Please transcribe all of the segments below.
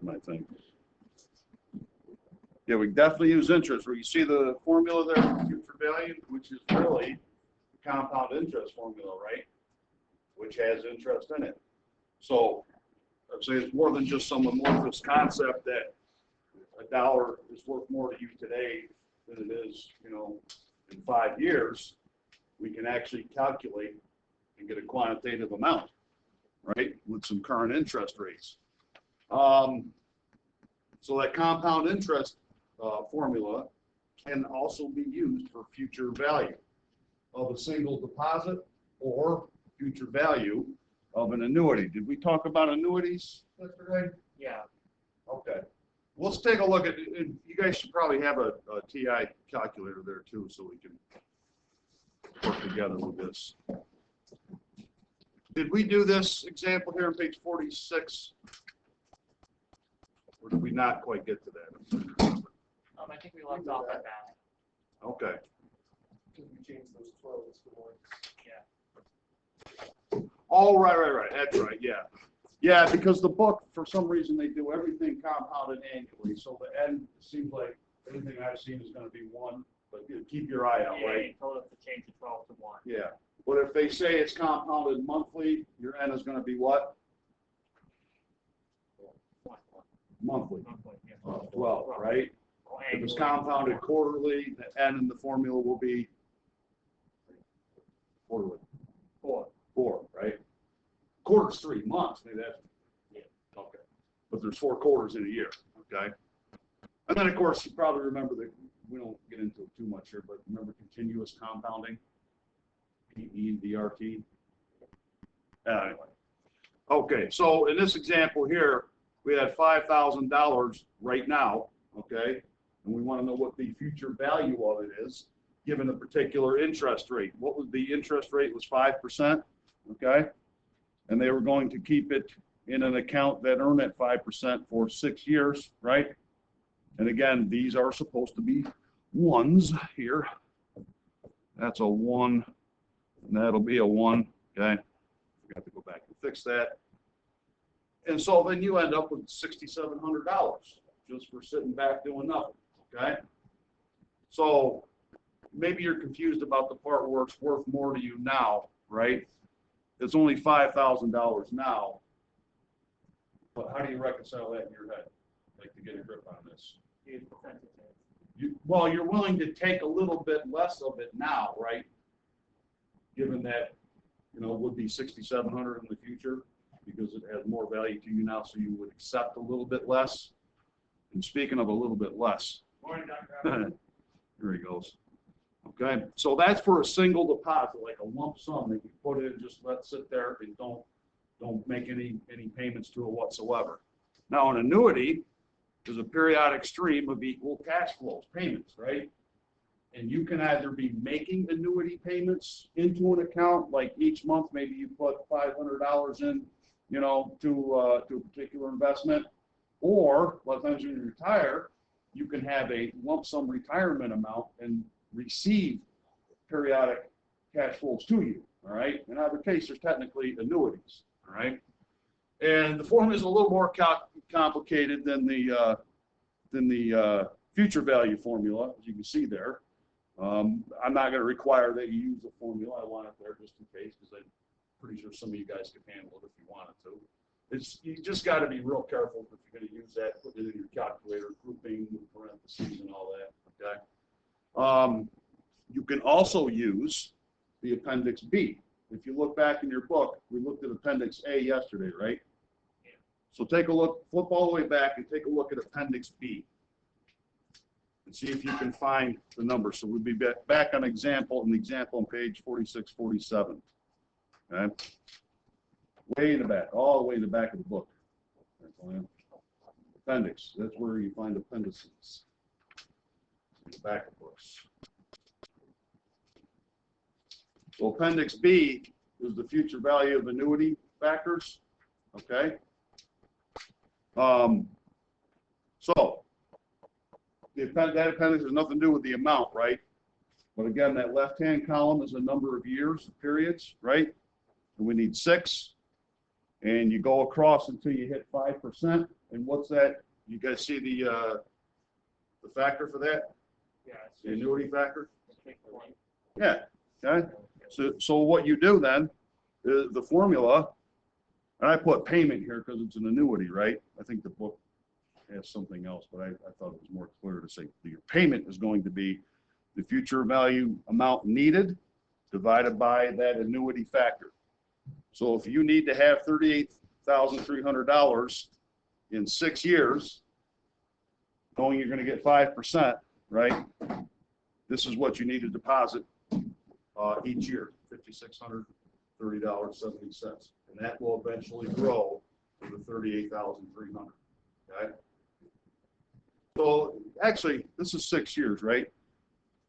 important, I think. Yeah, we definitely use interest. Where you see the formula there for future value, which is really the compound interest formula, right? Which has interest in it. So I'd say it's more than just some amorphous concept that $1 is worth more to you today than it is, you know, in 5 years. We can actually calculate and get a quantitative amount, right, with some current interest rates. So that compound interest formula can also be used for future value of a single deposit or future value of an annuity. Did we talk about annuities yesterday? Yeah. Okay. Let's take a look at it. You guys should probably have a TI calculator there too, so we can work together with this. Did we do this example here on page 46? Or did we not quite get to that? I think we left off at that. Okay. We changed those 12s to 1s. Oh, right. That's right. Yeah. Yeah, because the book, for some reason, they do everything compounded annually. So the end seems like anything I've seen is going to be 1, but keep your eye out, Yeah, right? you told us to change the 12 to 1. Yeah. But if they say it's compounded monthly, your N is going to be what? Monthly. Yeah. 12, right? If it's compounded quarterly, the N in the formula will be quarterly. 4, right? Quarter's 3 months. Maybe that's, yeah. Okay. But there's 4 quarters in a year, okay? And then, of course, you probably remember that we don't get into it too much here, but remember continuous compounding? PEDRT. Anyway. Okay, so in this example here, we had $5,000 right now, okay? And we want to know what the future value of it is, given a particular interest rate. What was the interest rate? Was 5%, okay? And they were going to keep it in an account that earned at 5% for 6 years, right? And again, these are supposed to be 1s here. That's a 1, and that'll be a 1, okay? We have to go back and fix that. And so then you end up with $6,700 just for sitting back doing nothing, okay? So maybe you're confused about the part where it's worth more to you now, right? It's only $5,000 now, but how do you reconcile that in your head, like to get a grip on this? Well, you're willing to take a little bit less of it now, right? Given that, you know, it would be $6,700 in the future because it has more value to you now, so you would accept a little bit less. And speaking of a little bit less, here he goes. Okay, so that's for a single deposit, like a lump sum that you put in, just let sit there and don't make any payments to it whatsoever. Now, an annuity is a periodic stream of equal cash flows, payments, right? And you can either be making annuity payments into an account, like each month, maybe you put $500 in, you know, to a particular investment, or a lot of times when you retire, you can have a lump sum retirement amount and receive periodic cash flows to you, all right? In either case, there's technically annuities, all right? And the formula is a little more complicated than the future value formula, as you can see there. I'm not going to require that you use the formula. I want it there just in case, because I'm pretty sure some of you guys could handle it if you wanted to. You just got to be real careful if you're going to use that, put it in your calculator, grouping with parentheses and all that, okay? You can also use the Appendix B. If you look back in your book, we looked at Appendix A yesterday, right? Yeah. So take a look, flip all the way back and take a look at Appendix B and see if you can find the number. So we'll be back on example on page 46, 47. Okay? Way in the back, all the way in the back of the book. Appendix, that's where you find appendices. In the back of books. So Appendix B is the future value of annuity factors, okay? So that appendix has nothing to do with the amount, right? But again, that left-hand column is a number of years, periods, right? And we need 6. and you go across until you hit 5%. And what's that? You guys see the factor for that? Yeah. The annuity factor? It's big point. Yeah. Okay. So what you do then, the formula, and I put payment here because it's an annuity, right? I think the book has something else, but I thought it was more clear to say your payment is going to be the future value amount needed divided by that annuity factor. So if you need to have $38,300 in 6 years, knowing you're going to get 5%, right? This is what you need to deposit each year, $5,630.70, and that will eventually grow to the $38,300. Okay. So actually, this is 6 years, right?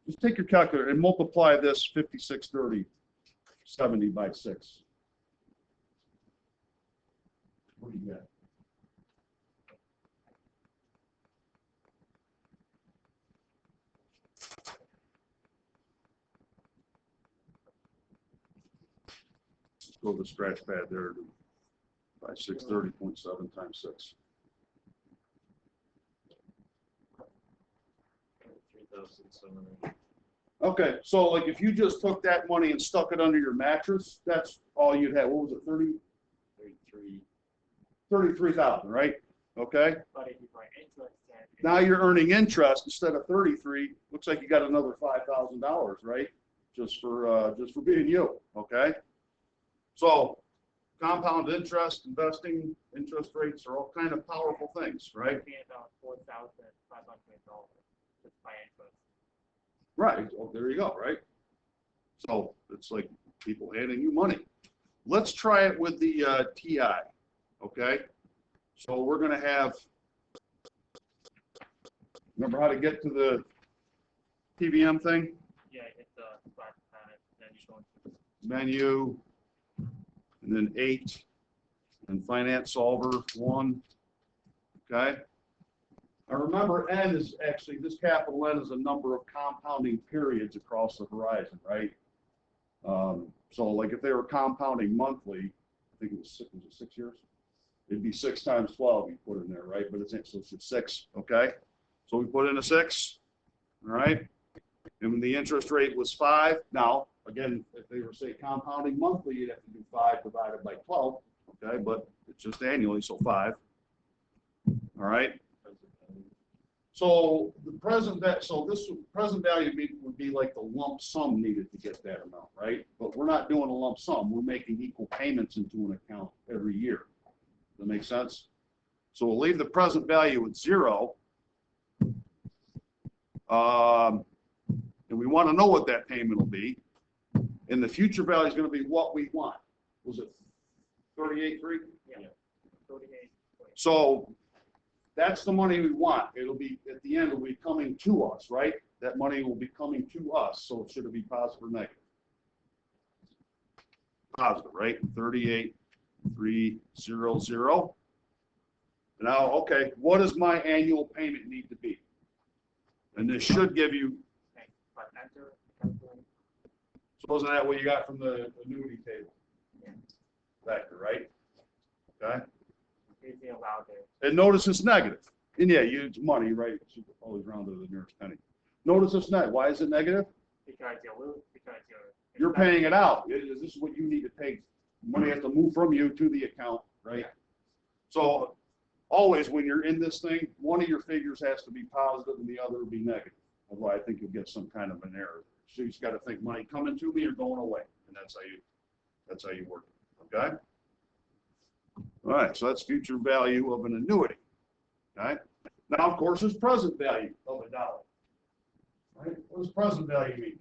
Just take your calculator and multiply this 5,630.70 by 6. What do you get? Let's go to the scratch pad there by 630.7 times 6. 3,700. Okay, so like if you just took that money and stuck it under your mattress, that's all you'd have. What was it, 33,000, right? Okay. But if you put interest in. Now you're earning interest instead of 33. Looks like you got another $5,000, right? Just for being you. Okay. So compound interest, investing, interest rates are all kind of powerful things, right? Paying about $4,500 just by interest. Right. Well, there you go. Right. So it's like people handing you money. Let's try it with the TI. Okay. So we're going to have. Remember how to get to the PBM thing? Yeah, it's flat pad, then you go into Menu, and then 8, and Finance Solver 1. Okay. Now remember, N is actually, this capital N is a number of compounding periods across the horizon, right? So like if they were compounding monthly, I think it was 6 years? It'd be 6 times 12 you put in there, right? But it's 6, okay? So we put in a 6, all right? And when the interest rate was 5, now, again, if they were, say, compounding monthly, you'd have to do 5 divided by 12, okay? But it's just annually, so 5, all right? So the present present value would be like the lump sum needed to get that amount, right? But we're not doing a lump sum. We're making equal payments into an account every year. Does that make sense? So we'll leave the present value at 0. And we want to know what that payment will be. And the future value is going to be what we want. Was it 38.3? yeah, 38. So that's the money we want. It'll be, at the end, it'll be coming to us, right? That money will be coming to us. So should it be positive or negative? Positive, right? 38,300. Now, okay, what does my annual payment need to be? And this should give you, Okay, but enter, calculate. so isn't that what you got from the annuity table? Yeah. Factor, right? Okay. Anything allowed there. And notice it's negative. And yeah, you use money, right? It should always round to the nearest penny. Notice it's negative. Why is it negative? Because You're paying it out. This is what you need to pay. Money has to move from you to the account, right? So always when you're in this thing, one of your figures has to be positive and the other will be negative. Otherwise, I think you'll get some kind of an error. So you just got to think money coming to me or going away, and that's how you work it. Okay. All right. So that's future value of an annuity. Okay. Now, of course, there's present value of $1. Right. What does present value mean?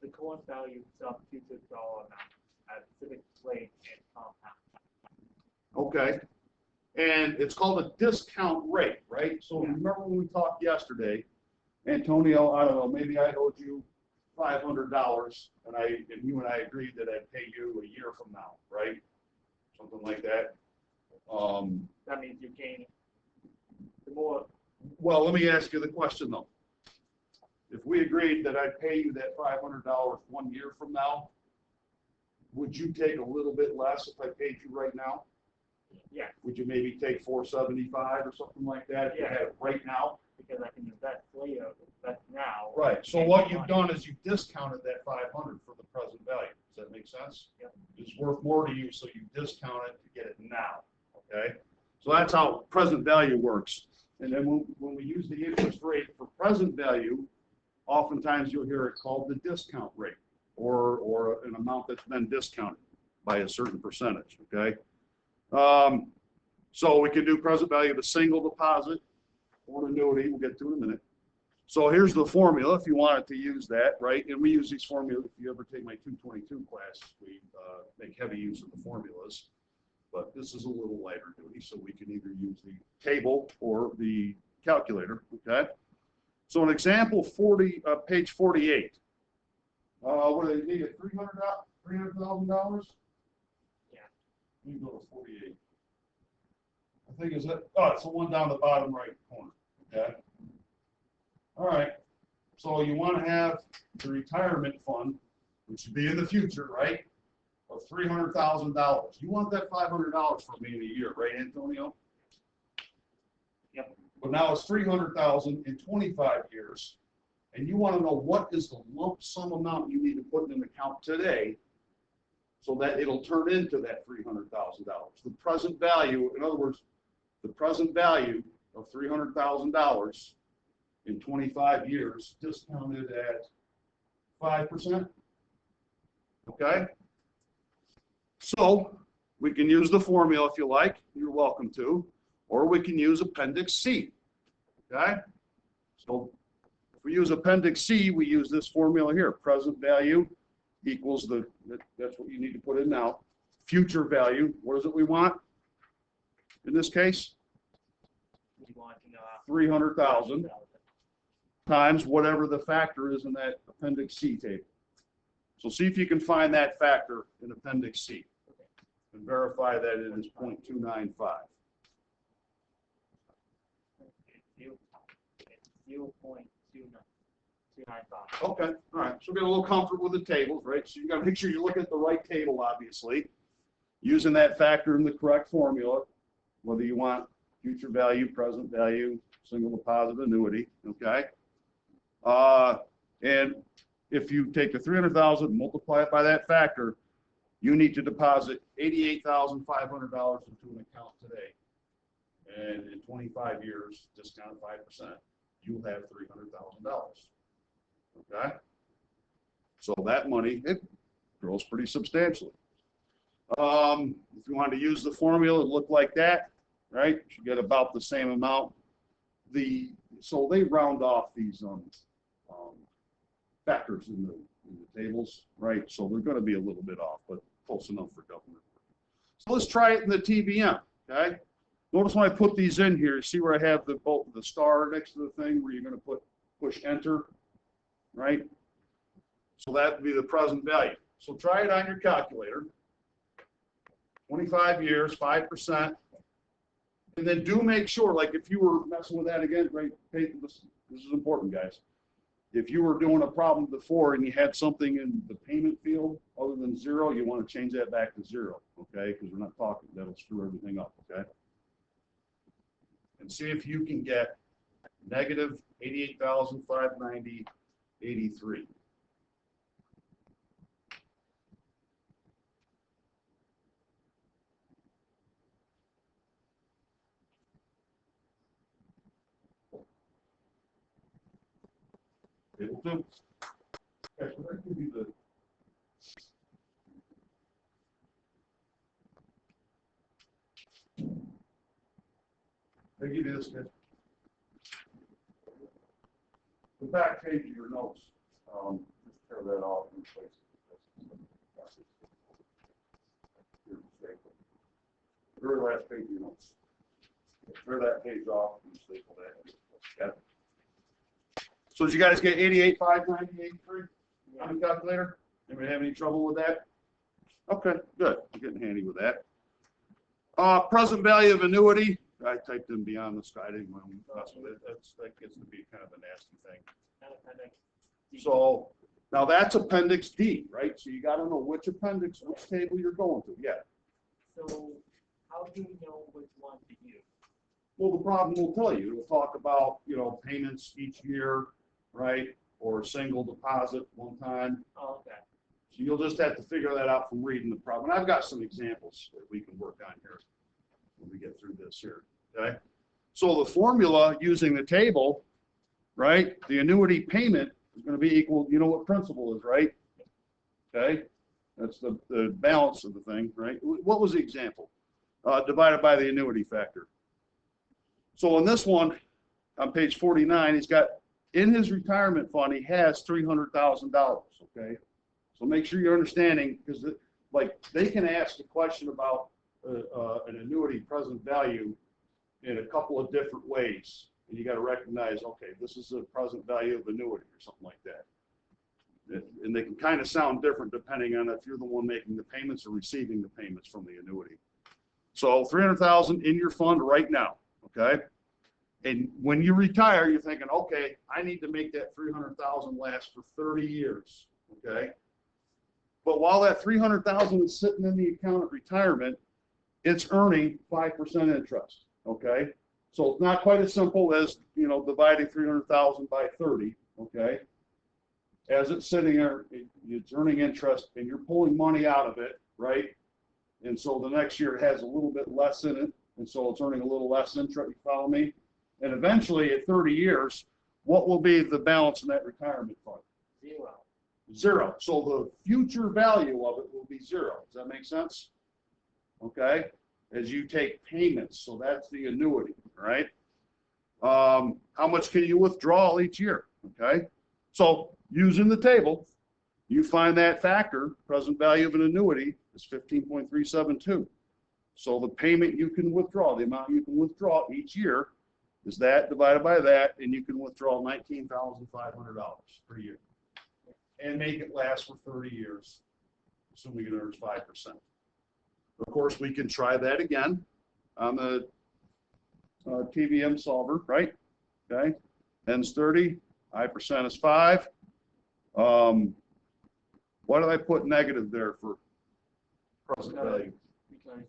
the current value of future dollar amount at specific rate and compound. Okay. And it's called a discount rate, right? So Yeah. remember when we talked yesterday, Antonio, I don't know, maybe I owed you $500 and you and I agreed that I'd pay you a year from now, right? Something like that. That means you gain the more. Well, let me ask you the question though. If we agreed that I'd pay you that $500 1 year from now, would you take a little bit less if I paid you right now? Yeah, Would you maybe take 475 or something like that if you Yeah. had it right now? because I can invest later, invest now. Right, so and what get you've money. done is you discounted that 500 for the present value. Does that make sense? Yep. It's worth more to you, so you discount it to get it now, okay? So that's how present value works. And then when we use the interest rate for present value, oftentimes you'll hear it called the discount rate, or an amount that's been discounted by a certain percentage, okay? So we can do present value of a single deposit or an annuity, we'll get to in a minute. So here's the formula if you wanted to use that, right? And we use these formulas. If you ever take my 222 class, we make heavy use of the formulas. But this is a little lighter duty, so we can either use the table or the calculator, okay? So an example 40, page 48. What do they need? $300,000? Yeah. Let me go to 48. I think is that, oh, it's the one down the bottom right corner, okay? All right, so you want to have the retirement fund, which would be in the future, right, of $300,000. You want that $500 for me in a year, right, Antonio? Yep. But now it's $300,000 in 25 years, and you want to know what is the lump sum amount you need to put in an account today so that it'll turn into that $300,000. The present value, in other words, the present value of $300,000 in 25 years, discounted at 5%. Okay? So we can use the formula if you like, you're welcome to, or we can use Appendix C. Okay? So if we use Appendix C, we use this formula here. Present value equals that's what you need to put in now. Future value, what is it we want? In this case, We want to know 300,000 times whatever the factor is in that Appendix C table. So see if you can find that factor in Appendix C and verify that it is 0.295. 0.295. Okay, all right. So get a little comfort with the tables, right? So you got to make sure you look at the right table, obviously, using that factor in the correct formula, whether you want future value, present value, single deposit annuity, okay? And if you take the 300,000, multiply it by that factor, you need to deposit $88,500 into an account today. And in 25 years, discount 5%, you'll have $300,000. Okay? So that money, it grows pretty substantially. If you want to use the formula, it look like that, right? You get about the same amount. So they round off these factors in the tables, right? So they're going to be a little bit off, but close enough for government. So let's try it in the TBM, okay? Notice when I put these in here, see where I have the star next to the thing where you're going to push enter, right? So that would be the present value. So try it on your calculator. 25 years, 5%. And then do make sure, like if you were messing with that again, right? This is important, guys. If you were doing a problem before and you had something in the payment field other than 0, you want to change that back to 0, okay? Because we're not talking, that'll screw everything up, okay? And see if you can get negative 88,590.83. Able to? Okay, so that could be the. They give you this, guys. The back page of your notes, just tear that off and replace it. The very last page of your notes. Tear that page off and staple that. Yeah. So did you guys get 88,590.83 on the calculator? Anybody have any trouble with that? Okay, good. You're getting handy with that. Present value of annuity. I typed in beyond the sky. I didn't want to mess with it. That gets to be kind of a nasty thing. So Now that's Appendix D, right? So you got to know which appendix, which table you're going to. Yeah. So how do you know which one to use? Well, the problem will tell you. It'll talk about, you know, payments each year, right? Or a single deposit one time. Oh, okay. So you'll just have to figure that out from reading the problem. And I've got some examples that we can work on here when we get through this here, okay? So the formula using the table, right? The annuity payment is going to be equal, you know what principal is, right? Okay? That's the balance of the thing, right? What was the example? Divided by the annuity factor. So in this one, on page 49, he's got, in his retirement fund, he has $300,000, okay? So make sure you're understanding, because like they can ask a question about an annuity present value in a couple of different ways. And you got to recognize, okay, this is the present value of annuity or something like that. And they can kind of sound different depending on if you're the one making the payments or receiving the payments from the annuity. So 300,000 in your fund right now, okay? And when you retire, you're thinking, okay, I need to make that 300,000 last for 30 years, okay? But while that 300,000 is sitting in the account at retirement, it's earning 5% interest, okay? So it's not quite as simple as, you know, dividing 300,000 by 30, okay? As it's sitting there, it's earning interest and you're pulling money out of it, right? And so the next year it has a little bit less in it, and so it's earning a little less interest, you follow me? And eventually at 30 years, what will be the balance in that retirement fund? Zero. Zero. So the future value of it will be zero. Does that make sense? Okay. As you take payments, so that's the annuity, right? How much can you withdraw each year? Okay. So using the table, you find that factor, present value of an annuity, is 15.372. So the payment you can withdraw, the amount you can withdraw each year, is that divided by that, and you can withdraw $19,500 per year and make it last for 30 years, assuming it earns 5%. Of course, we can try that again on the PMM solver, right? Okay, n's 30, I% is 5. Why did I put negative there for present value? Because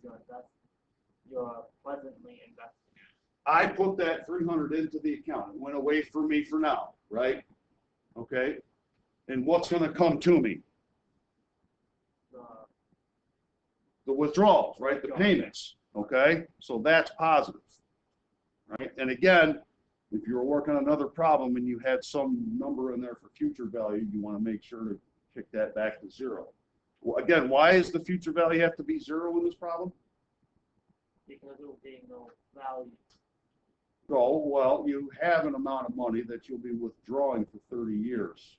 you're presently investing. I put that 300 into the account. It went away from me for now, right? Okay. And what's going to come to me? The withdrawals, right? The payments. Okay. So that's positive, right? And again, if you were working on another problem and you had some number in there for future value, you want to make sure to kick that back to zero. Well, again, why does the future value have to be zero in this problem? Because it will be no value. Oh, well, you have an amount of money that you'll be withdrawing for 30 years.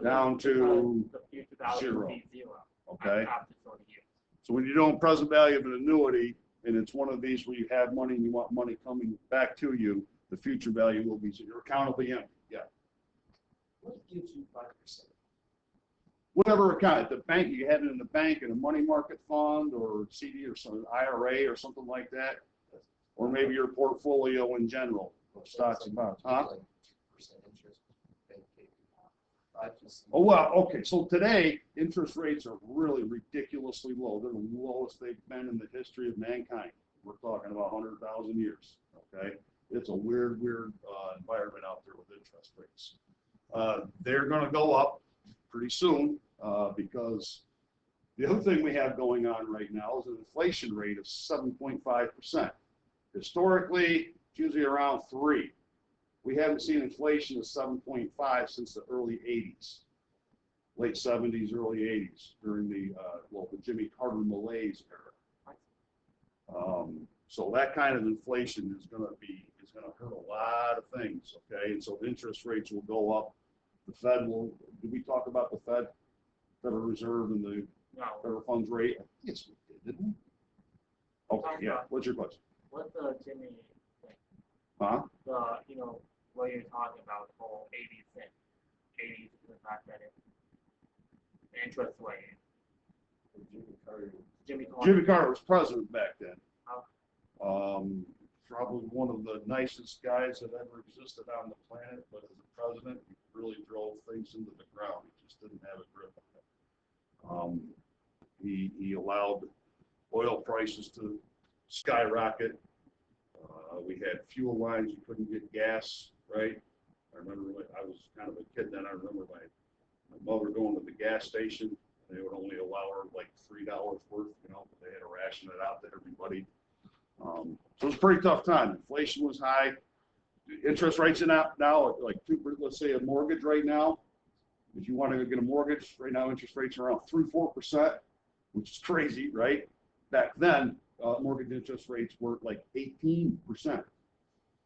Down to the future value zero. will be zero. Okay. After 30 years. So when you're doing present value of an annuity, and it's one of these where you have money and you want money coming back to you, the future value will be zero. Your account will be empty. Yeah. What gives you 5%? Whatever account, at the bank, you had it in the bank, in a money market fund or CD or some IRA or something like that, or maybe your portfolio in general of stocks and bonds. Huh? Like 2% interest. Oh, well, okay. So today, interest rates are really ridiculously low. They're the lowest they've been in the history of mankind. We're talking about 100,000 years. Okay. It's a weird environment out there with interest rates. They're going to go up pretty soon because the other thing we have going on right now is an inflation rate of 7.5%. Historically, it's usually around 3. We haven't seen inflation of 7.5 since the early 80s, late 70s, early 80s, during the Jimmy Carter malaise era. So that kind of inflation is going to hurt a lot of things. Okay, and so interest rates will go up. The Fed will. Did we talk about the Federal Reserve and the Federal Funds rate? Yes, we did, didn't we? Okay, yeah. What's your question? What's the Jimmy thing? Huh? What you're talking about, the whole 80s thing. 80s is the fact that the interest rate. Jimmy Carter was president back then. Oh. Probably one of the nicest guys that ever existed on the planet, but as a president, he really drove things into the ground. He just didn't have a grip on it. He allowed oil prices to skyrocket. We had fuel lines, you couldn't get gas, right? I remember when I was kind of a kid then, I remember my mother going to the gas station. They would only allow her like $3 worth, you know, but they had to ration it out to everybody. So it was a pretty tough time. Inflation was high. Interest rates in now at like let's say a mortgage right now. If you want to get a mortgage right now, interest rates are around 3-4%, which is crazy, right? Back then, mortgage interest rates were like 18%.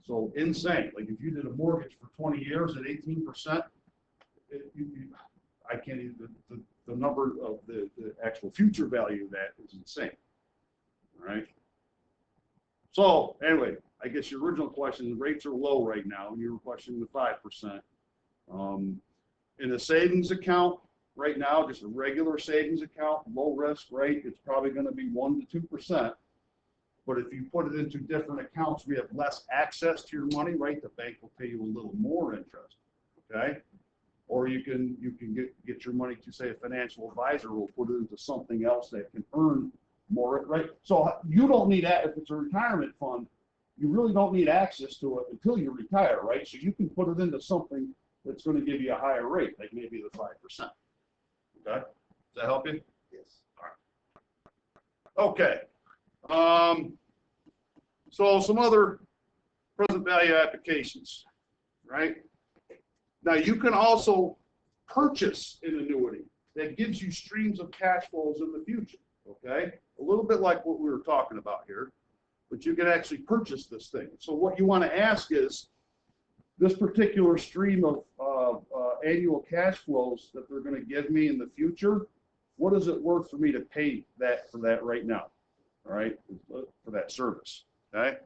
So insane. Like if you did a mortgage for 20 years at 18%, I can't even, the number of the actual future value of that is insane. All right. So anyway, I guess your original question, the rates are low right now, and you were questioning the 5%. In a savings account right now, just a regular savings account, low risk rate, it's probably going to be 1 to 2%. But if you put it into different accounts, we have less access to your money, right? The bank will pay you a little more interest, okay? Or you can get your money to, say, a financial advisor will put it into something else that can earn more, right? So you don't need that. If it's a retirement fund, you really don't need access to it until you retire, right? So you can put it into something that's going to give you a higher rate, like maybe the 5%. Okay? Does that help you? Yes. All right. Okay. So some other present value applications, right? Now you can also purchase an annuity that gives you streams of cash flows in the future, okay? A little bit like what we were talking about here, but you can actually purchase this thing. So what you want to ask is, this particular stream of annual cash flows that they're going to give me in the future, what is it worth for me to pay that for that right now? All right, for that service, okay?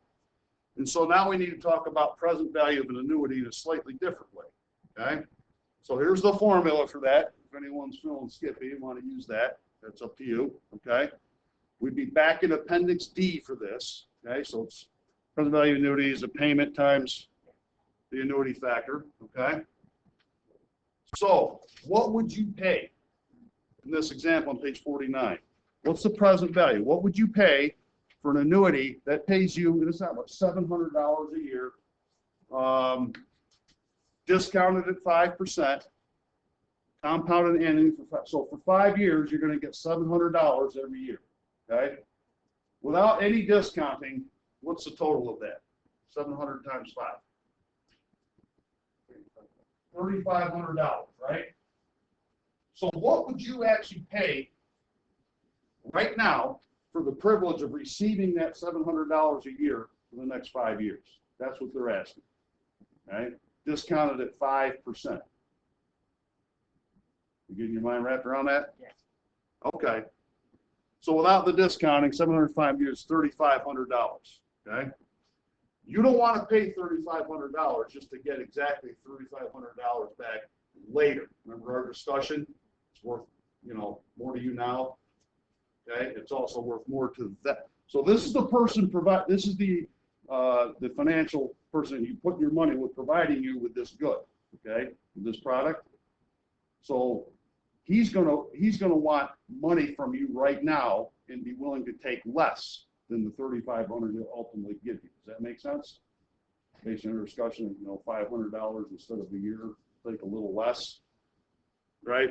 And so now we need to talk about present value of an annuity in a slightly different way, okay? So here's the formula for that. If anyone's feeling skippy and want to use that, that's up to you, okay? We'd be back in Appendix D for this, okay? So it's present value of annuity is a payment times the annuity factor, okay? So what would you pay in this example on page 49? What's the present value? What would you pay for an annuity that pays you, it's not about $700 a year, discounted at 5%, compounded annually so for 5 years, you're going to get $700 every year, okay? Without any discounting, what's the total of that? 700 times 5. $3,500, right? So what would you actually pay right now for the privilege of receiving that $700 a year for the next 5 years? That's what they're asking, right? Discounted at 5%. You getting your mind wrapped around that? Yes. Okay. So without the discounting, 705 years, $3,500, okay? You don't want to pay $3,500 just to get exactly $3,500 back later. Remember our discussion? It's worth, more to you now. Okay, it's also worth more to that. So this is the person this is the financial person you put your money with providing you with this good, okay, with this product. So he's gonna want money from you right now and be willing to take less than the $3,500 he'll ultimately give you. Does that make sense? Based on our discussion, $500 instead of a year, take a little less, right?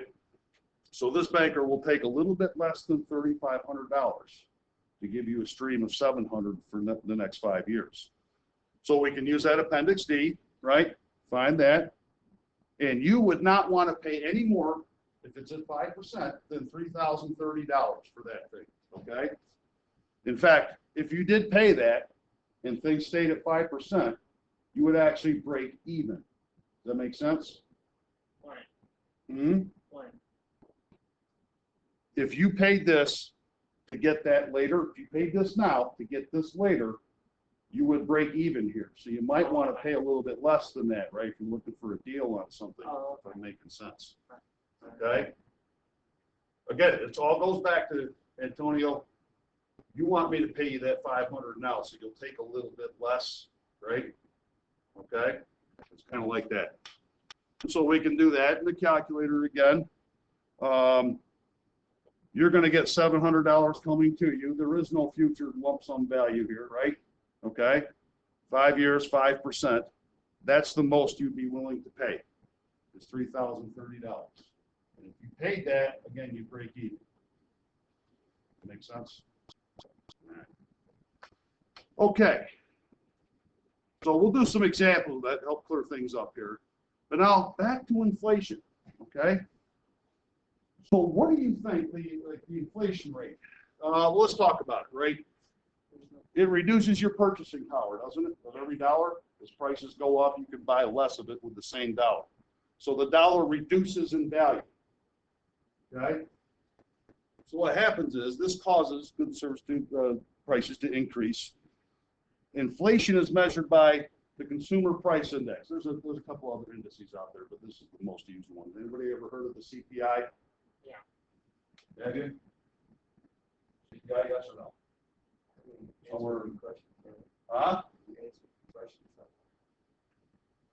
So this banker will take a little bit less than $3,500 to give you a stream of $700 for the next 5 years. So we can use that Appendix D, right? Find that. And you would not want to pay any more if it's at 5% than $3,030 for that thing, okay? In fact, if you did pay that and things stayed at 5%, you would actually break even. Does that make sense? Why? Mm-hmm. Why? If you paid this to get that later, if you paid this now to get this later, you would break even here. So you might want to pay a little bit less than that, right? If you're looking for a deal on something, if I'm making sense. Okay? Again, it all goes back to, Antonio, you want me to pay you that $500 now, so you'll take a little bit less, right? Okay? It's kind of like that. So we can do that in the calculator again. You're going to get $700 coming to you. There is no future lump sum value here, right? Okay. 5 years, 5%. That's the most you'd be willing to pay. It's $3,030. And if you paid that, again, you break even. Make sense? All right. Okay. So we'll do some examples that help clear things up here. But now back to inflation. Okay. So what do you think the inflation rate? Well, let's talk about it, right? It reduces your purchasing power, doesn't it? With every dollar, as prices go up, you can buy less of it with the same dollar. So the dollar reduces in value. Okay. So what happens is this causes goods and service prices to increase. Inflation is measured by the consumer price index. There's a couple other indices out there, but this is the most used one. Anybody ever heard of the CPI? Yeah. Have you? CPI, yes or no? Somewhere. Huh?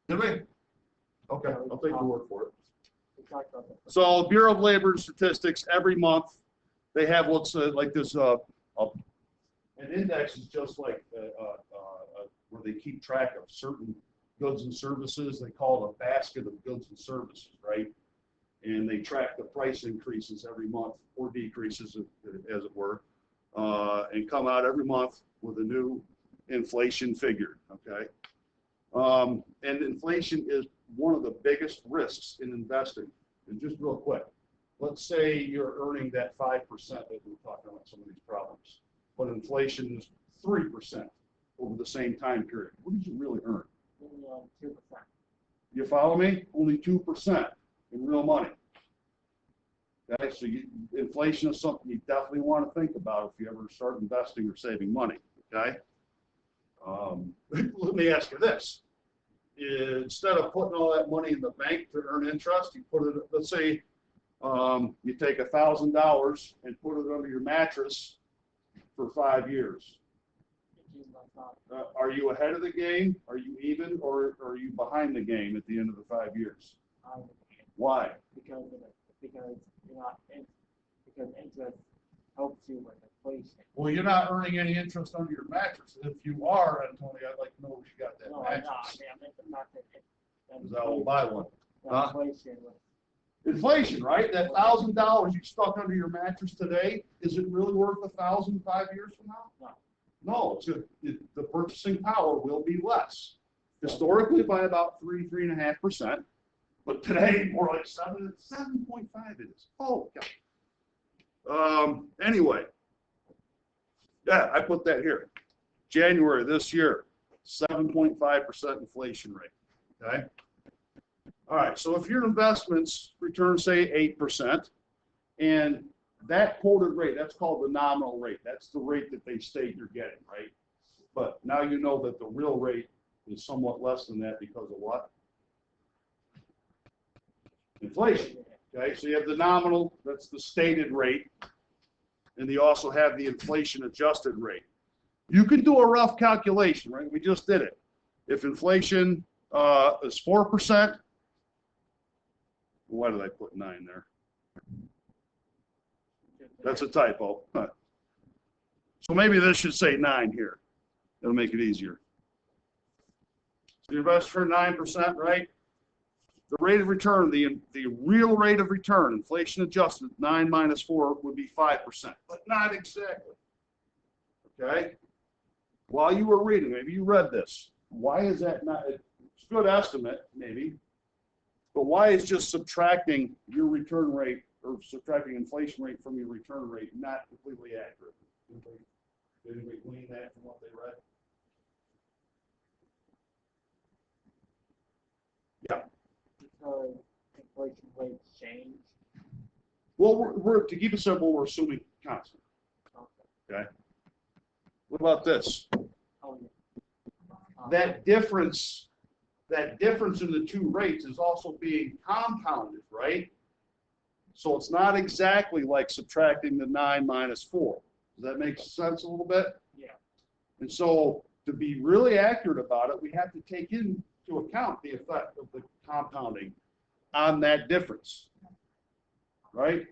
Did we? Okay, I'll take your word for it. So Bureau of Labor Statistics, every month, they have what's like this, an index is just like where they keep track of certain goods and services. They call it a basket of goods and services, right? And they track the price increases every month or decreases, as it were, and come out every month with a new inflation figure, okay? And inflation is one of the biggest risks in investing. And just real quick, let's say you're earning that 5% that we were talking about some of these problems, but inflation is 3% over the same time period. What did you really earn? 2%. You follow me? Only 2% in real money. Okay, so inflation is something you definitely want to think about if you ever start investing or saving money. Okay. Let me ask you this. Instead of putting all that money in the bank to earn interest, you put it, let's say you take $1,000 and put it under your mattress for 5 years. Are you ahead of the game? Are you even, or are you behind the game at the end of the 5 years? Why? Because you're not because interest helps you with inflation. Well, you're not earning any interest under your mattress. If you are, Antonio, I'd like to know where you got that No, mattress. I'm not Because I will buy one. Huh? Inflation. Inflation, right? That $1,000 you stuck under your mattress today, is it really worth $1,000 5 years from now? No. No, the purchasing power will be less. Historically, by about 3.5%, but today more like 7.5 it is. Oh God. Anyway, yeah, I put that here. January this year, 7.5% inflation rate. Okay. All right. So if your investments return, say 8%, and that quoted rate, that's called the nominal rate. That's the rate that they state you're getting, right? But now you know that the real rate is somewhat less than that because of what? Inflation. Okay, so you have the nominal, that's the stated rate, and you also have the inflation adjusted rate. You can do a rough calculation, right? We just did it. If inflation is 4%, why did I put 9 there? That's a typo. So maybe this should say 9 here. That'll make it easier. So you invest for 9%, right? The rate of return, the real rate of return, inflation adjusted, 9 minus 4 would be 5%, but not exactly. Okay? While you were reading, maybe you read this. Why is that not? It's a good estimate, maybe, but why is just subtracting your return rate or subtracting inflation rate from your return rate not completely accurate? Did anybody glean that from what they read? Yeah. Because inflation rates change. Well, we're to keep it simple, we're assuming constant. Okay. What about this? Oh, yeah. That difference in the two rates is also being compounded, right? So it's not exactly like subtracting the 9 minus 4. Does that make sense a little bit? Yeah. And so to be really accurate about it, we have to take into account the effect of the compounding on that difference. right?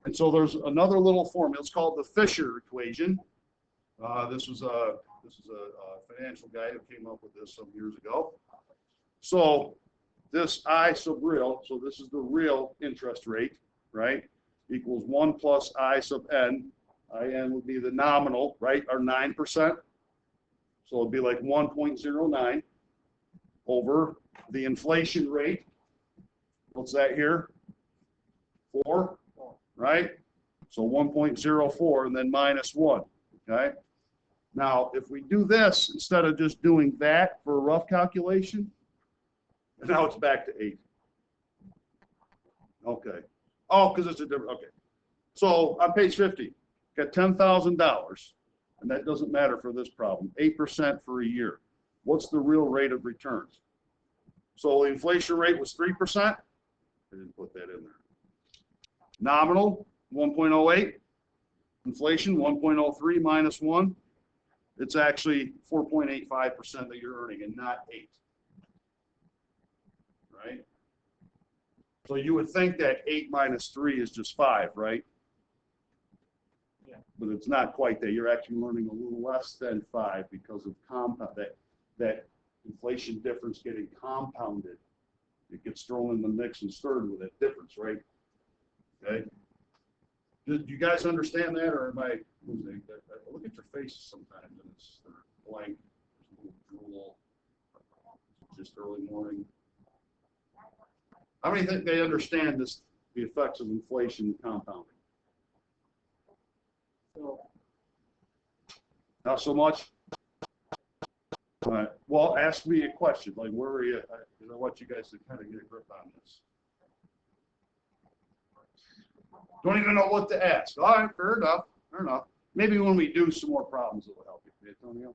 And so there's another little formula. It's called the Fisher equation. This is a financial guy who came up with this some years ago. So this I sub real, so this is the real interest rate, right? Equals 1 plus I sub n. IN would be the nominal, right, or 9%. So it'd be like 1.09 over the inflation rate. What's that here? 4, right? So 1.04 and then minus 1, okay? Now, if we do this, instead of just doing that for a rough calculation, now it's back to 8. Okay. Oh, because it's a different, okay. So on page 50, got $10,000, and that doesn't matter for this problem, 8% for a year. What's the real rate of returns? So the inflation rate was 3%. I didn't put that in there. Nominal, 1.08. Inflation, 1.03 minus 1. It's actually 4.85% that you're earning and not 8. Right? So you would think that 8 minus 3 is just 5, right? Yeah. But it's not quite that. You're actually learning a little less than 5 because of that inflation difference getting compounded. It gets thrown in the mix and stirred with that difference, right? Okay. Do you guys understand that, or am I losing? I look at your faces sometimes and it's blank, a little drool, just early morning. How many think they understand this, the effects of inflation and compounding? So, Not so much? All right. Well, ask me a question. Like, where are you? I want you guys to kind of get a grip on this. Don't even know what to ask. All right, fair enough. Fair enough. Maybe when we do some more problems, it will help you, Antonio.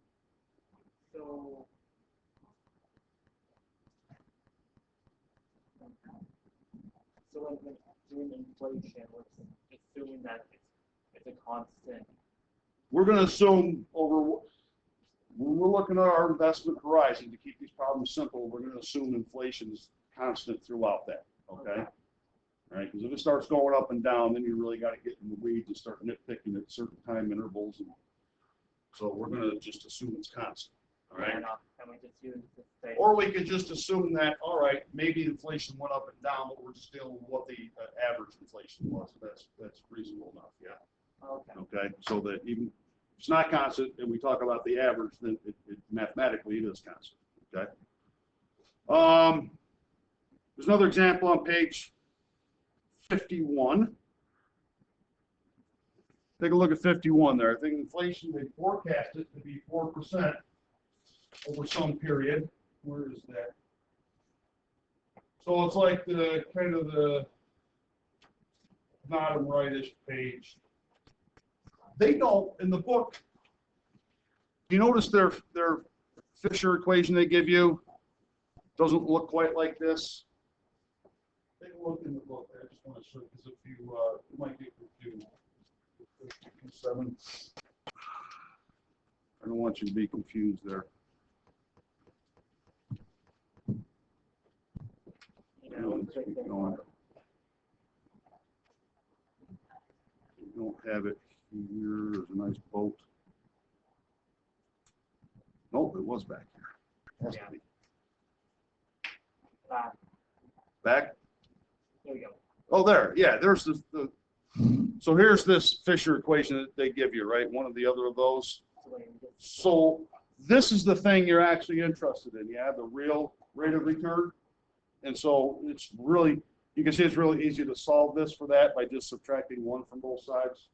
so when doing inflation, we're assuming that it's a constant. We're going to assume when we're looking at our investment horizon to keep these problems simple, we're going to assume inflation is constant throughout that. Okay. Right? Because if it starts going up and down, then you really got to get in the weeds and start nitpicking at certain time intervals. And so we're going to just assume it's constant. All right. And we just use the same. Or we could just assume that, all right, maybe inflation went up and down, but we're just dealing with what the average inflation was. That's reasonable enough. Yeah. Okay. Okay. So that even if it's not constant, and we talk about the average, then it mathematically it is constant. Okay. There's another example on page 51. Take a look at 51 there. I think inflation, they forecast it to be 4% over some period. Where is that? So it's like the kind of the bottom rightish page. They don't, in the book, you notice their Fisher equation they give you doesn't look quite like this. Take a look in the book. I just want to show you, because if you might get confused. 7. I don't want you to be confused there. Let's keep going. We don't have it here. There's a nice boat. Nope, it was back here. Has to be. Back? There we go. Oh, there. Yeah, there's so here's this Fisher equation that they give you, right? One of the other of those. So this is the thing you're actually interested in. Yeah, the real rate of return. And so it's really, you can see it's really easy to solve this for that by just subtracting 1 from both sides.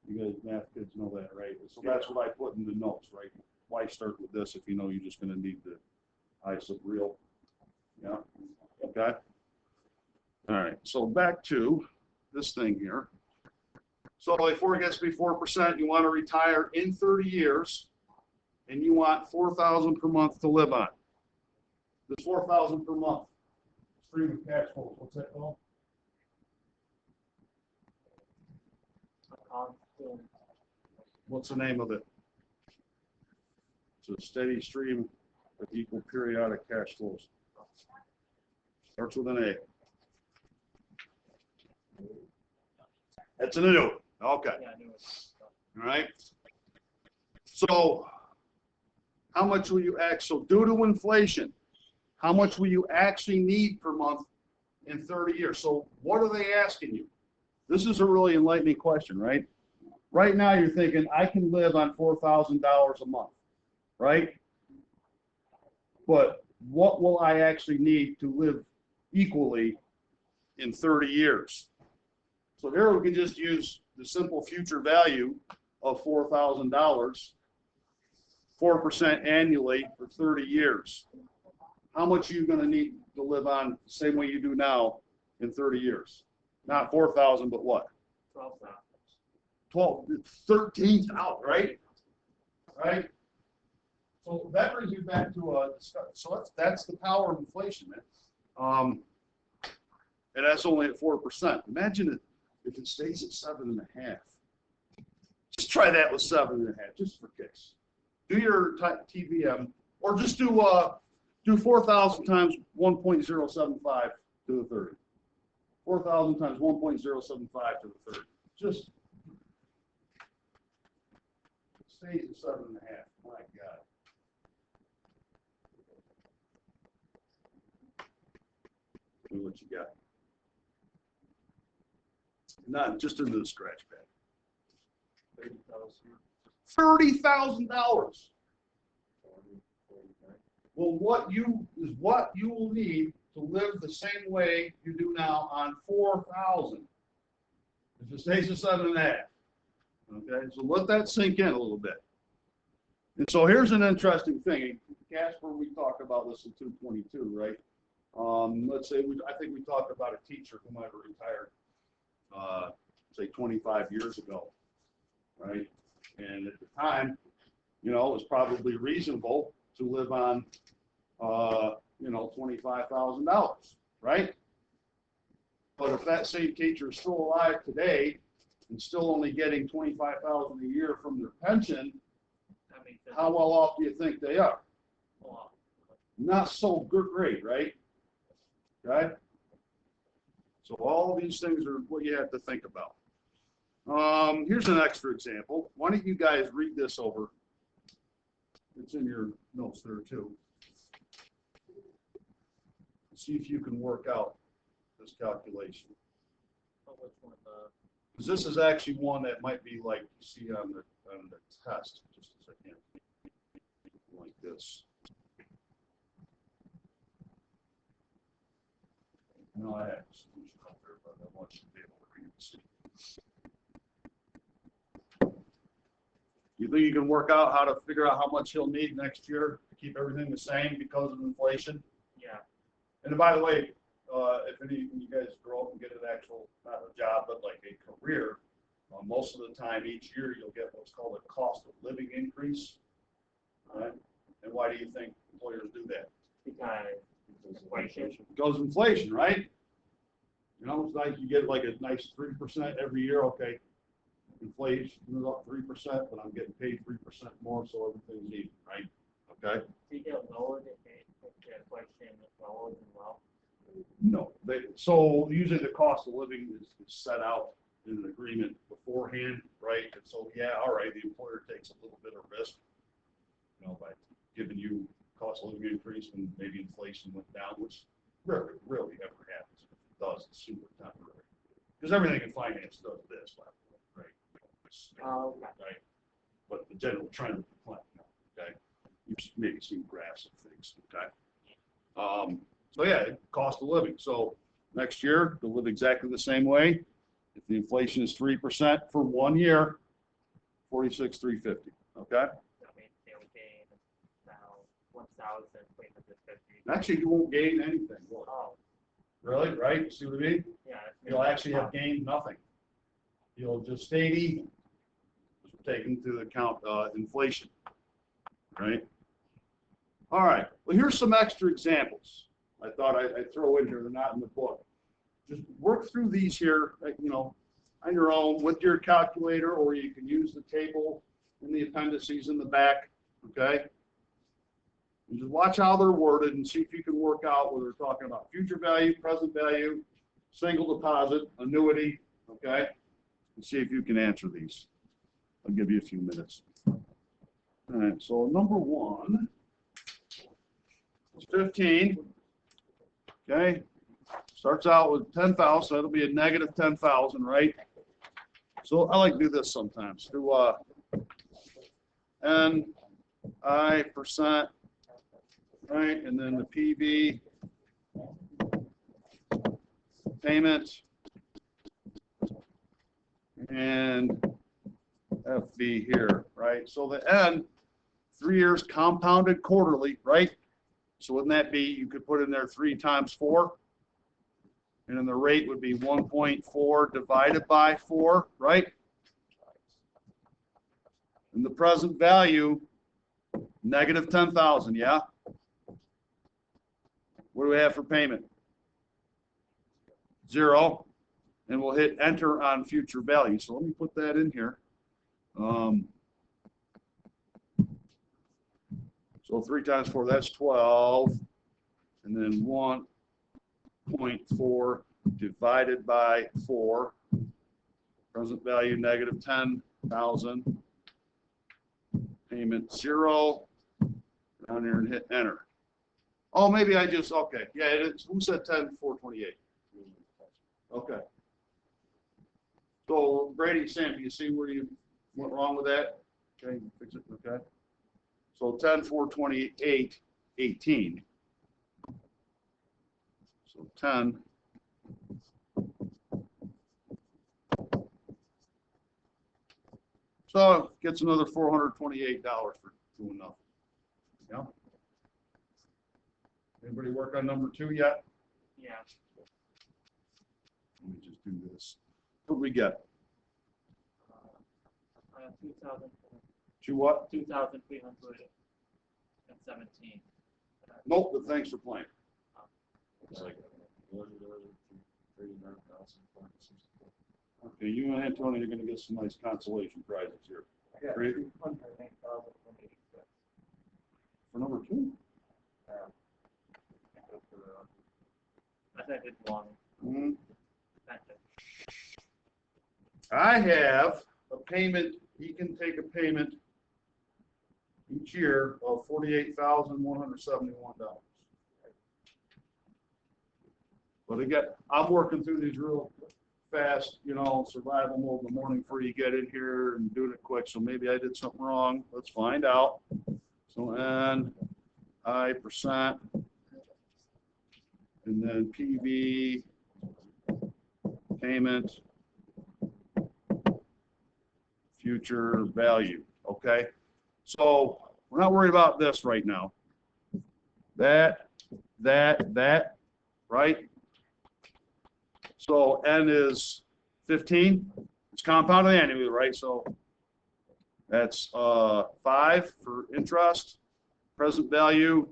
You guys math kids know that, right? So that's what I put in the notes, right? Why start with this if you know you're just going to need the I sub real? Yeah. Okay. All right. So back to this thing here. So before it gets to be 4%, you want to retire in 30 years, and you want $4,000 per month to live on. This $4,000 per month stream of cash flows. What's that called? What's the name of it? It's a steady stream of equal periodic cash flows. Starts with an A. That's an annuity. Okay. Yeah, I knew it. All right. So how much will you so due to inflation, how much will you actually need per month in 30 years? So what are they asking you? This is a really enlightening question, right? Right now you're thinking, I can live on $4,000 a month, right? But what will I actually need to live equally in 30 years? So here we can just use the simple future value of $4,000, 4% annually for 30 years. How much are you going to need to live on the same way you do now in 30 years? Not 4,000, but what? 12,000. 12, 13,000, right? Right? So that brings you back to so that's the power of inflation, man. And that's only at 4%. Imagine if it stays at 7.5. Just try that with 7.5, just for kicks. Do your TVM, or just do 4,000 times 1.075 to the 30. 4,000 times 1.075 to the 30. Just stays at 7.5. My God. Do what you got. Not just into the scratch pad. $30,000. Well, what you will need to live the same way you do now on 4,000. If it stays at 7.5. Okay, so let that sink in a little bit. And so here's an interesting thing. Casper, we talked about this in 222, right? Let's say I think we talked about a teacher who might have retired, say 25 years ago, right? And at the time, you know, it was probably reasonable to live on, you know, $25,000, right? But if that same teacher is still alive today and still only getting $25,000 a year from their pension, how well off do you think they are? Not so great, right? Right? So all these things are what you have to think about. Here's an extra example. Why don't you guys read this over? It's in your notes there too. See if you can work out this calculation. Because this is actually one that might be like you see on the test. Just a second. Like this. No, I have a solution up there, but I want you to be able to read and see. You think you can work out how to figure out how much he'll need next year to keep everything the same because of inflation? Yeah. And by the way, if any of you guys grow up and get an actual, not a job, but like a career, most of the time each year you'll get what's called a cost of living increase. Right? And why do you think employers do that? Because inflation. Because inflation, right? You know, it's like you get like a nice 3% every year. Okay, inflation is up 3%, but I'm getting paid 3% more, so everything's even, right? Okay. Do you get lowered if the inflation is lowered as well? No, so usually the cost of living is set out in an agreement beforehand, right? And so, yeah, all right, the employer takes a little bit of risk, you know, by giving you cost of living increase when maybe inflation went down, which rarely ever happens. If it does, it's super temporary. Because everything in finance does this, by the way, right? Okay. Right? But the general trend of the plan, okay? You've maybe seen graphs of things, okay? So yeah, cost of living. So next year, they'll live exactly the same way. If the inflation is 3% for 1 year, $46,350. Okay. That means they would gain now 1,350. Actually, you won't gain anything. Really. Oh. Really? Right? You see what I mean? Yeah. You'll actually have gained nothing. You'll just stay even. Take into account inflation. Right? All right. Well, here's some extra examples. I thought I'd throw in here. They're not in the book. Just work through these here, you know, on your own with your calculator, or you can use the table in the appendices in the back. Okay. And just watch how they're worded and see if you can work out whether they're talking about future value, present value, single deposit, annuity. Okay. Let's see if you can answer these. I'll give you a few minutes. All right, so number one is 15. Okay, starts out with 10,000, so that'll be a negative 10,000, right? So I like to do this sometimes. Do NI percent, right? And then the PV payment and FB here, right? So the N, 3 years compounded quarterly, right? So wouldn't that be, you could put in there 3 times 4, and then the rate would be 1.4 divided by 4, right? And the present value, negative 10,000, yeah? What do we have for payment? 0, and we'll hit enter on future value. So let me put that in here. So 3 times 4, that's 12, and then 1.4 divided by 4, present value negative 10,000, payment 0, down here and hit enter. Oh, maybe I just, okay, yeah, it is. Who said 10,428? Okay. So Brady, Sam, do you see where you went wrong with that? Okay, fix it, okay. So 10,428, 18. So 10. So it gets another $428 for doing nothing. Yeah. Anybody work on number 2 yet? Yeah. Let me just do this. What do we get? 2,000. To what? 2,317. Nope, but thanks for playing. It's like 39,464. Okay, you and Antonio are going to get some nice consolation prizes here. Yeah, Great. 208,186. For number 2? I think it's one. Mhm. Thank you. I have a payment, he can take a payment each year of $48,171. But again, I'm working through these real fast, you know, survival mode in the morning before you get in here and doing it quick. So maybe I did something wrong. Let's find out. So NI percent, and then PV payment, future value. Okay. So we're not worried about this right now. That, right? So N is 15. It's compounded annually, right? So that's 5 for interest. Present value,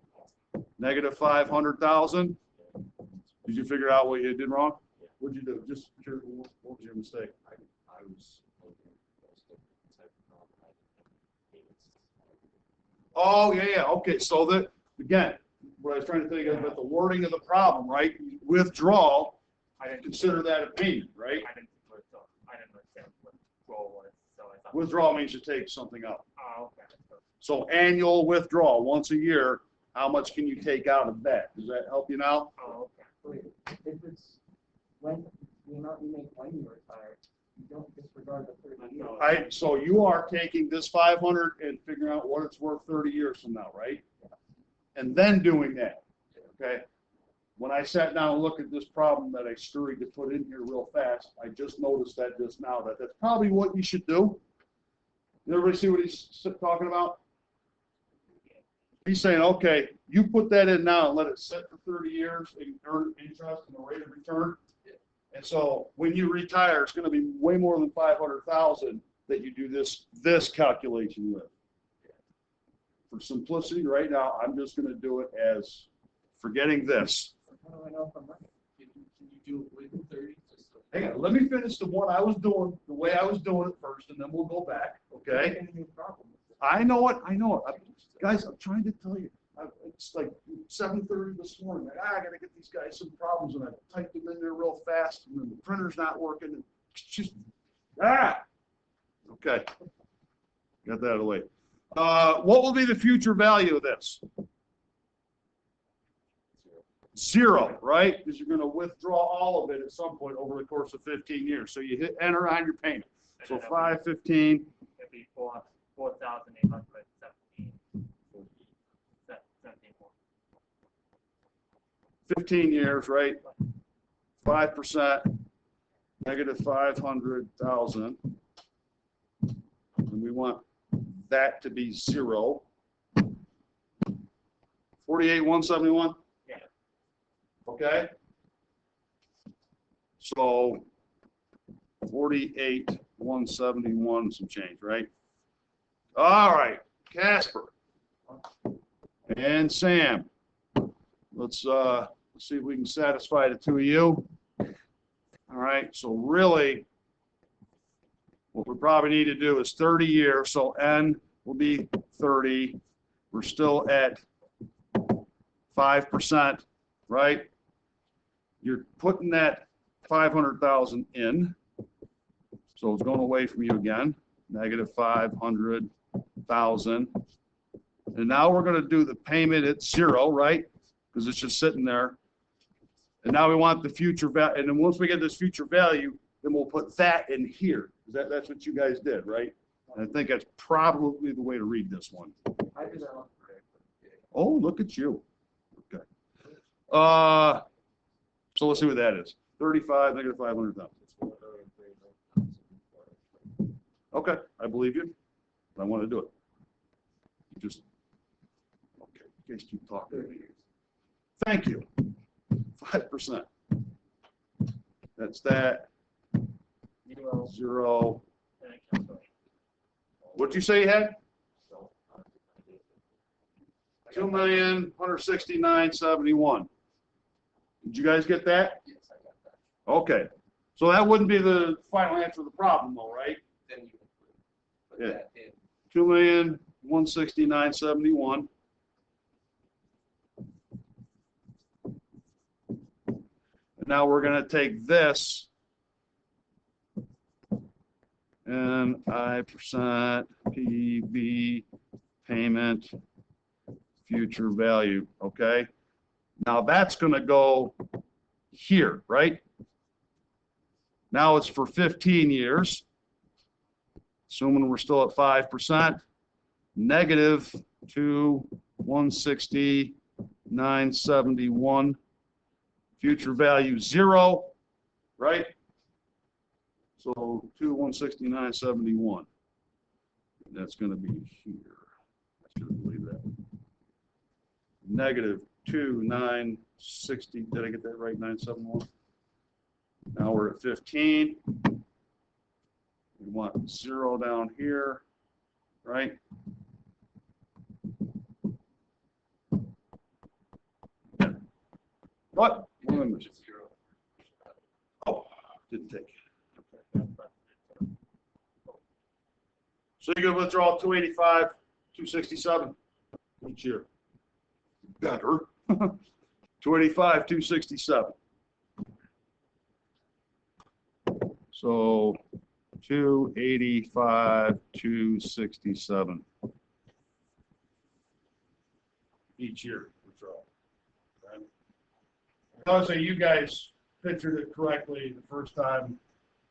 negative 500,000. Did you figure out what you did wrong? What'd you do? Just curious, what was your mistake? I was looking at those different type of payments. Oh, yeah. Okay. So that, again, what I was trying to think of about the wording of the problem, right? Withdrawal, I didn't consider that a payment, right? I didn't understand what role was, so I thought. Withdrawal means you take something out. Oh, okay. So annual withdrawal, once a year, how much can you take out of that? Does that help you now? Oh, okay. Wait, if it's when, the amount you make when you retire, you don't disregard the 30 years. So you are taking this 500 and figuring out what it's worth 30 years from now, right? And then doing that, okay? When I sat down and looked at this problem that I scurried to put in here real fast, I just noticed that just now, that that's probably what you should do. Everybody see what he's talking about? He's saying, okay, you put that in now and let it sit for 30 years and earn interest and a rate of return. And so when you retire, it's going to be way more than 500,000 that you do this calculation with. For simplicity, right now, I'm just going to do it as forgetting this. How do I know if I'm right? Can you do it within 30? Just so- Hang on, let me finish the one I was doing, the way I was doing it first, and then we'll go back, okay? Any new problem? I know it. Guys, I'm trying to tell you. It's like 7:30 this morning. I got to get these guys some problems, and I typed them in there real fast, and then the printer's not working. It's just Ah, okay. Got that out of the way. What will be the future value of this? Zero, right? Because you're going to withdraw all of it at some point over the course of 15 years. So you hit enter on your payment. So 515. It'd be 4,817. 17 more. 15 years, right? 5%, negative 500,000. And we want that to be zero. 48,171. Yeah. Okay. So 48,171 some change, right? All right, Casper and Sam. Let's see if we can satisfy the two of you. All right, so really, what we probably need to do is 30 years. So N will be 30. We're still at 5%, right? You're putting that 500,000 in. So it's going away from you again, negative 500,000. And now we're going to do the payment at zero, right? Because it's just sitting there. And now we want the future value. And then once we get this future value, then we'll put that in here. That's what you guys did, right? And I think that's probably the way to read this one. I did that one. Oh, look at you. Okay. So let's see what that is. 35, negative 500,000. Okay, I believe you. I want to do it. Just, okay, you guys keep talking. Thank you. 5%. That's that. Zero. What'd you say you had? 2,169,71. Did you guys get that? Yes, I got that. Okay. So that wouldn't be the final answer to the problem, though, right? Then you would put Yeah. that in. 2,169,71. Now we're going to take this and I% PV payment future value. Okay. Now that's going to go here, right? Now it's for 15 years. Assuming we're still at 5%, negative 2,169,71. Future value 0, right? So 2,169,71. That's going to be here. I should believe that. Negative 2,960. Did I get that right? 971. Now we're at 15. We want 0 down here, right? What? Which is 0. Oh, didn't take it. So you're gonna withdraw 285, 267 each year. Better. 285, 267. So 285, 267 each year withdrawal. Okay. Obviously, you guys pictured it correctly the first time,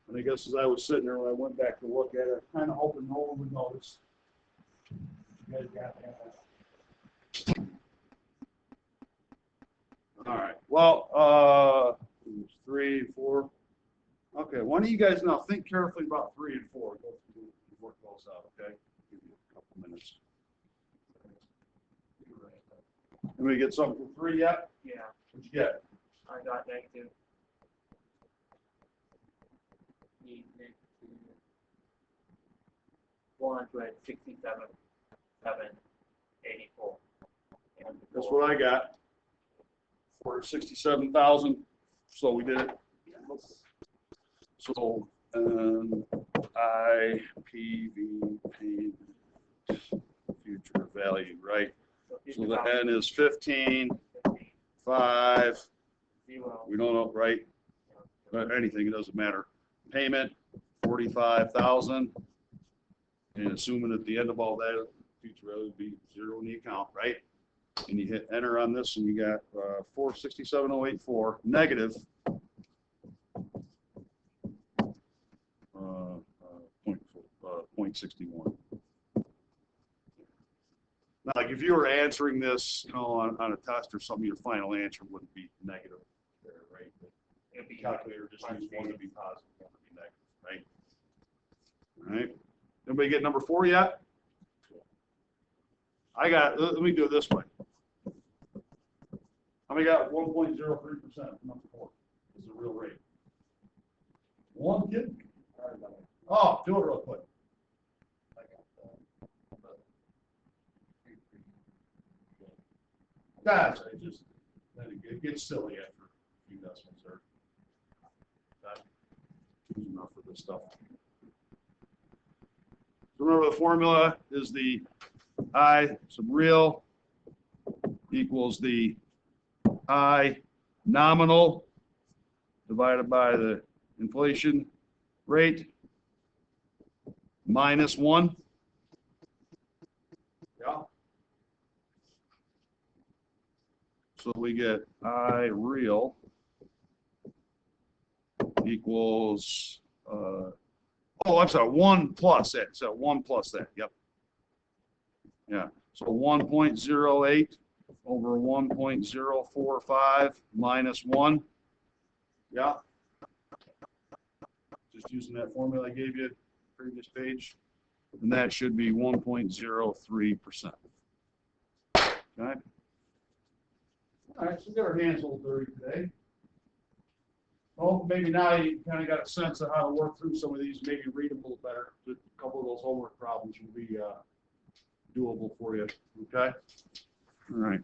and I guess as I was sitting there when I went back to look at it, kind of hoping no one would notice. You guys got that. All right. Well, 3, 4. Okay. Why don't you guys now think carefully about 3 and 4? Go through and work those out. Okay. Give you a couple minutes. Let me get something for 3 yet. Yeah, What'd you get? I got negative. Need negative 167,784. That's what I got. 467,000. So we did it. So IPV payment future value, right? So the N is 15, 5. 0. We don't know, right? But anything, it doesn't matter. Payment 45,000. And assuming at the end of all that, future value would be zero in the account, right? And you hit enter on this and you got 467,084 negative point 0.61. Now, like if you were answering this, you know, on a test or something, your final answer wouldn't be negative there, right? It'd be Calculator just use one to be positive, one to be negative, right? All right. Anybody get number 4 yet? I got, let me do it this way. How many got 1.03%? Number 4 is the real rate. One kid? Oh, do it real quick. Guys, I just, it gets silly after a few decimals there. That's enough for this stuff. Remember the formula is the I sub real equals the I nominal divided by the inflation rate minus 1. Yeah. So we get I real equals, oh, I'm sorry, 1 plus that. So 1 plus that. Yep. Yeah. So 1.08 over 1.045 minus 1. Yeah. Just using that formula I gave you previous page. And that should be 1.03%. Okay. All right, so we got our hands a little dirty today. Well, maybe now you kind of got a sense of how to work through some of these, maybe read them a little better. A couple of those homework problems will be doable for you. Okay? All right.